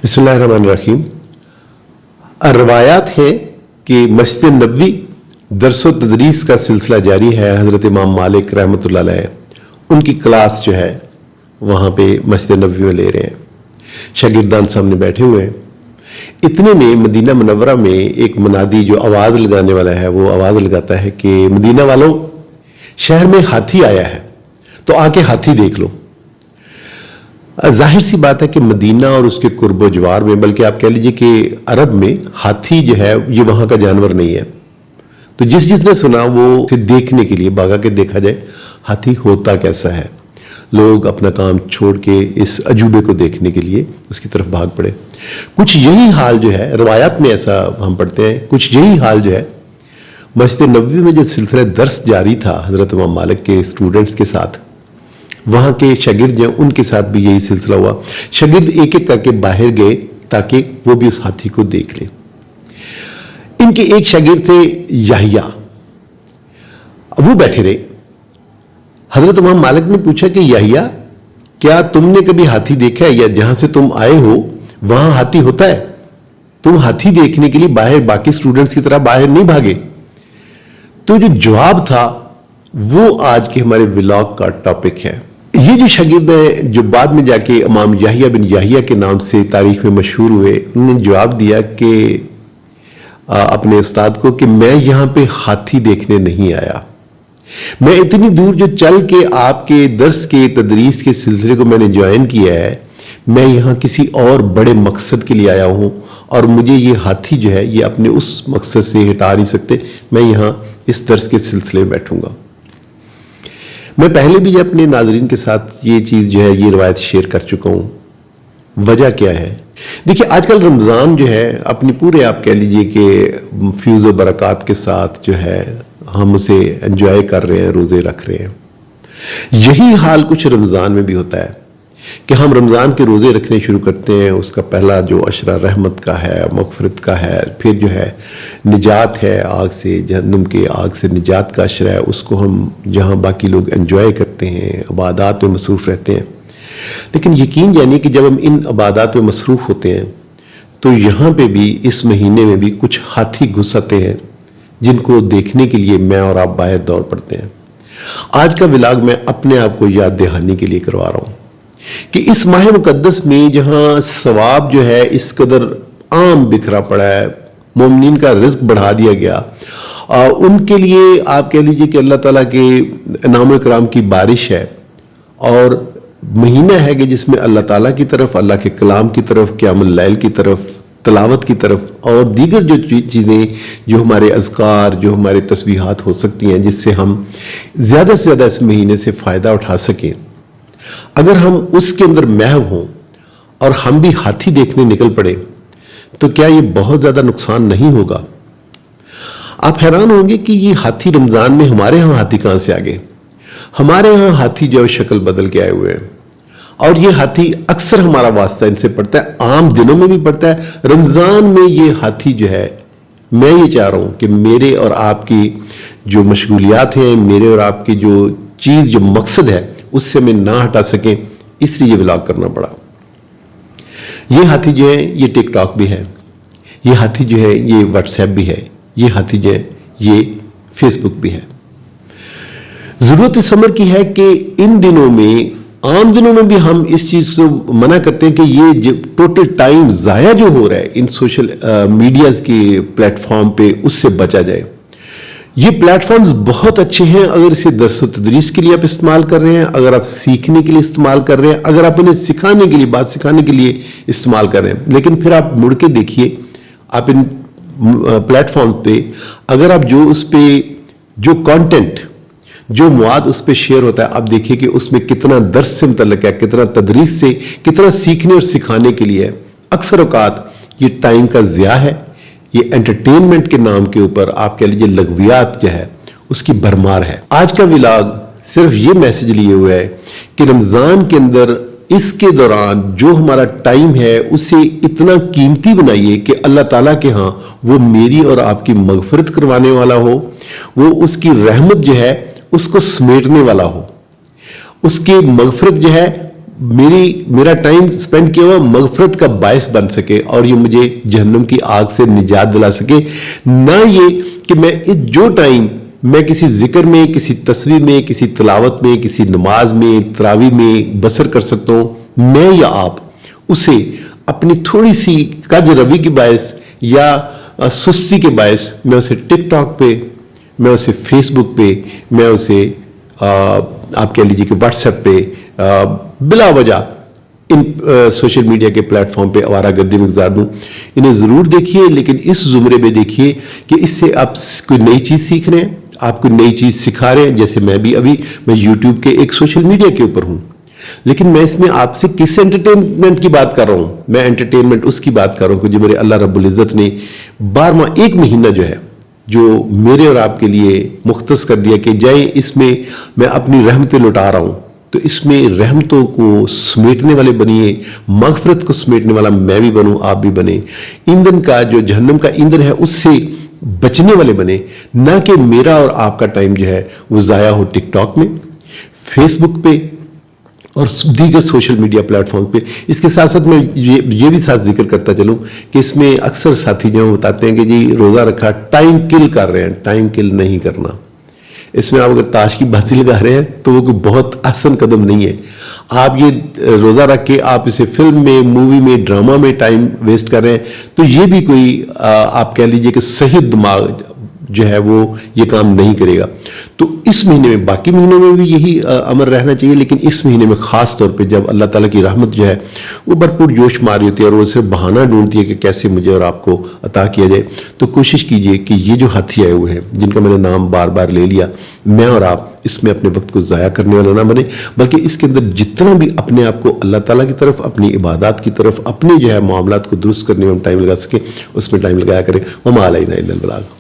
बिस्मिल्लाहिर्रहमानिर्रहीम। रवायात है कि मस्जिद नबवी दरसो तदरीस का सिलसिला जारी है। हज़रत इमाम मालिक रहमतुल्लाह अलैह उनकी क्लास जो है वहाँ पे मस्जिद नबवी में ले रहे हैं, शागिर्दान सामने बैठे हुए हैं। इतने में मदीना मुनव्वरा में एक मुनादी जो आवाज़ लगाने वाला है वो आवाज़ लगाता है कि मदीना वालों, शहर में हाथी आया है, तो आके हाथी देख लो। जाहिर सी बात है कि मदीना और उसके कुर्बो जवार में, बल्कि आप कह लीजिए कि अरब में हाथी जो है ये वहाँ का जानवर नहीं है। तो जिसने सुना वो देखने के लिए भागा के देखा जाए हाथी होता कैसा है। लोग अपना काम छोड़ के इस अजूबे को देखने के लिए उसकी तरफ भाग पड़े। कुछ यही हाल जो है रवायात में, ऐसा हम पढ़ते हैं, कुछ यही हाल जो है मस्जिद नबवी में जो सिलसिला दर्स जारी था हज़रत इमाम मालिक के स्टूडेंट्स के साथ, वहाँ के शागिर्द जो उनके साथ भी यही सिलसिला हुआ। शागिर्द एक एक करके बाहर गए ताकि वो भी उस हाथी को देख लें। इनके एक शागिर्द थे याहिया, वो बैठे रहे। हजरत इमाम मालिक ने पूछा कि याहिया, क्या तुमने कभी हाथी देखा है, या जहां से तुम आए हो वहां हाथी होता है? तुम हाथी देखने के लिए बाहर बाकी स्टूडेंट्स की तरह बाहर नहीं भागे। तो जो जवाब था वो आज के हमारे व्लॉग का टॉपिक है। ये जो शागिर्द है जो बाद में जाके इमाम याहिया बिन याहिया के नाम से तारीख में मशहूर हुए, उन्होंने जवाब दिया कि अपने उस्ताद को कि मैं यहां पे हाथी देखने नहीं आया, मैं इतनी दूर जो चल के आपके दर्स के तदरीस के सिलसिले को मैंने ज्वाइन किया है, मैं यहाँ किसी और बड़े मकसद के लिए आया हूँ, और मुझे ये हाथी जो है ये अपने उस मकसद से हटा नहीं सकते। मैं यहाँ इस दर्स के सिलसिले में बैठूंगा। मैं पहले भी अपने नाजरीन के साथ ये चीज़ जो है ये रवायत शेयर कर चुका हूँ। वजह क्या है? देखिए, आजकल रमज़ान जो है अपनी पूरे, आप कह लीजिए कि फ्यूज़ व बरक़ात के साथ जो है हम उसे एंजॉय कर रहे हैं, रोज़े रख रहे हैं। यही हाल कुछ रमज़ान में भी होता है कि हम रमज़ान के रोज़े रखने शुरू करते हैं। उसका पहला जो अशरा रहमत का है, मग़फ़िरत का है, फिर जो है निजात है आग से, जहन्नुम के आग से निजात का अशरा है, उसको हम जहाँ बाकी लोग एंजॉय करते हैं, इबादत में मसरूफ़ रहते हैं। लेकिन यकीन जानिए कि जब हम इन इबादत में मसरूफ़ होते हैं तो यहाँ पे भी, इस महीने में भी कुछ हाथी घुस आते हैं जिनको देखने के लिए मैं और आप बाहर दौड़ पड़ते हैं। आज का व्लॉग मैं अपने आप को याद दहानी के लिए करवा रहा हूँ कि इस माह मुकद्दस में जहाँ सवाब जो है इस कदर आम बिखरा पड़ा है, मोमिनीन का रिज़्क बढ़ा दिया गया, उनके लिए आप कह लीजिए कि अल्लाह ताला के इनाम इकराम की बारिश है, और महीना है कि जिसमें अल्लाह ताला की तरफ, अल्लाह के कलाम की तरफ, क़यामुल लैल की तरफ, तलावत की तरफ और दीगर जो चीज़ें, जो हमारे अज़कार, जो हमारे तस्बीहात हो सकती हैं जिससे हम ज़्यादा से ज़्यादा इस महीने से फ़ायदा उठा सकें, अगर हम उसके अंदर महव हों और हम भी हाथी देखने निकल पड़े तो क्या ये बहुत ज़्यादा नुकसान नहीं होगा? आप हैरान होंगे कि ये हाथी रमज़ान में, हमारे यहाँ हाथी कहाँ से आ गए? हमारे यहाँ हाथी जो शक्ल बदल के आए हुए हैं, और ये हाथी अक्सर हमारा वास्ता इनसे पड़ता है, आम दिनों में भी पड़ता है। रमज़ान में ये हाथी जो है, मैं ये चाह रहा हूँ कि मेरे और आपकी जो मशगूलियात हैं, मेरे और आपकी जो चीज़, जो मकसद है, उससे हमें ना हटा सकें, इसलिए ये व्लॉग करना पड़ा। ये हाथी जो है ये टिकटॉक भी है, ये हाथी जो है ये व्हाट्सएप भी है, ये हाथी जो है ये फेसबुक भी है। ज़रूरत इस अमर की है कि इन दिनों में, आम दिनों में भी हम इस चीज़ को मना करते हैं कि ये टोटल टाइम ज़ाया जो हो रहा है इन सोशल मीडियाज़ के प्लेटफॉर्म पे, उससे बचा जाए। ये प्लेटफॉर्म्स बहुत अच्छे हैं अगर इसे दर्स व तदरीस के लिए आप इस्तेमाल कर रहे हैं, अगर आप सीखने के लिए इस्तेमाल कर रहे हैं, अगर आप इन्हें सिखाने के लिए, बात सिखाने के लिए इस्तेमाल कर रहे हैं। लेकिन फिर आप मुड़ के देखिए, आप इन प्लेटफॉर्म पे अगर आप जो उस पे जो कंटेंट, जो मवाद उस पर शेयर होता है, आप देखिए कि उसमें कितना दर्स से मुतल्लिक है, कितना तदरीस से, कितना सीखने और सिखाने के लिए है। अक्सर औकात ये टाइम का ज़िया है, ये एंटरटेनमेंट के नाम के ऊपर आप कह लीजिए लगवियात जो है उसकी भरमार है। आज का व्लॉग सिर्फ ये मैसेज लिए हुए है कि रमज़ान के अंदर, इसके दौरान जो हमारा टाइम है उसे इतना कीमती बनाइए कि अल्लाह ताला के यहाँ वो मेरी और आपकी मगफरत करवाने वाला हो, वो उसकी रहमत जो है उसको समेटने वाला हो, उसकी मगफरत जो है मेरा टाइम स्पेंड किया हुआ मगफरत का बायस बन सके और ये मुझे जहन्नम की आग से निजात दिला सके, ना ये कि जो टाइम मैं किसी जिक्र में, किसी तस्वीर में, किसी तिलावत में, किसी नमाज में, तरावी में बसर कर सकता हूँ, मैं या आप उसे अपनी थोड़ी सी कज रवि की बायस या सुस्ती के बायस मैं उसे टिकटॉक पे, मैं उसे फेसबुक पे, मैं उसे आप कह लीजिए कि व्हाट्सएप पे बिला वजह इन सोशल मीडिया के प्लेटफॉर्म पे आवारागर्दी में गुजार दूं। इन्हें ज़रूर देखिए, लेकिन इस ज़ुमरे में देखिए कि इससे आप कोई नई चीज़ सीख रहे हैं, आप कोई नई चीज़ सिखा रहे हैं। जैसे मैं यूट्यूब के एक सोशल मीडिया के ऊपर हूँ, लेकिन मैं इसमें आपसे किस एंटरटेनमेंट की बात कर रहा हूँ? मैं एंटरटेनमेंट उसकी बात कर रहा हूँ कि जो मेरे अल्लाह रब्बुल इज़्ज़त ने 12वां एक महीना जो मेरे और आपके लिए मुख्तस कर दिया कि जाए इसमें मैं अपनी रहमतें लुटा रहा हूँ, तो इसमें रहमतों को समेटने वाले बनिए, मगफरत को समेटने वाला मैं भी बनूं, आप भी बने, ईंधन का जो जहन्नम का ईंधन है उससे बचने वाले बने, ना कि मेरा और आपका टाइम जो है वो ज़ाया हो टिकटॉक में, फेसबुक पे और दीगर सोशल मीडिया प्लेटफॉर्म पे। इसके साथ साथ मैं ये भी साथ जिक्र करता चलूं कि इसमें अक्सर साथी जो बताते हैं कि जी रोज़ा रखा, टाइम किल कर रहे हैं। टाइम किल नहीं करना, इसमें आप अगर ताश की बाजी लगा रहे हैं तो वो कोई बहुत आसान कदम नहीं है। आप ये रोज़ा रख के आप इसे फिल्म में, मूवी में, ड्रामा में टाइम वेस्ट कर रहे हैं, तो ये भी कोई आप कह लीजिए कि सही दिमाग जो है वो ये काम नहीं करेगा। तो इस महीने में, बाकी महीनों में भी यही अमल रहना चाहिए, लेकिन इस महीने में खास तौर पे जब अल्लाह ताला की रहमत जो है वो भरपूर जोश मारी होती है और वो सिर्फ बहाना ढूंढती है कि कैसे मुझे और आपको अता किया जाए, तो कोशिश कीजिए कि ये जो हाथी आए हुए हैं जिनका मैंने नाम बार बार ले लिया, मैं और आप इसमें अपने वक्त को ज़ाया करने वाला ना बने, बल्कि इसके अंदर जितना भी अपने आप को अल्लाह ताला की तरफ, अपनी इबादत की तरफ, अपने जो है मामलात को दुरुस्त करने में टाइम लगा सके, उसमें टाइम लगाया करें। वमा अलैना इल्लल बलाग।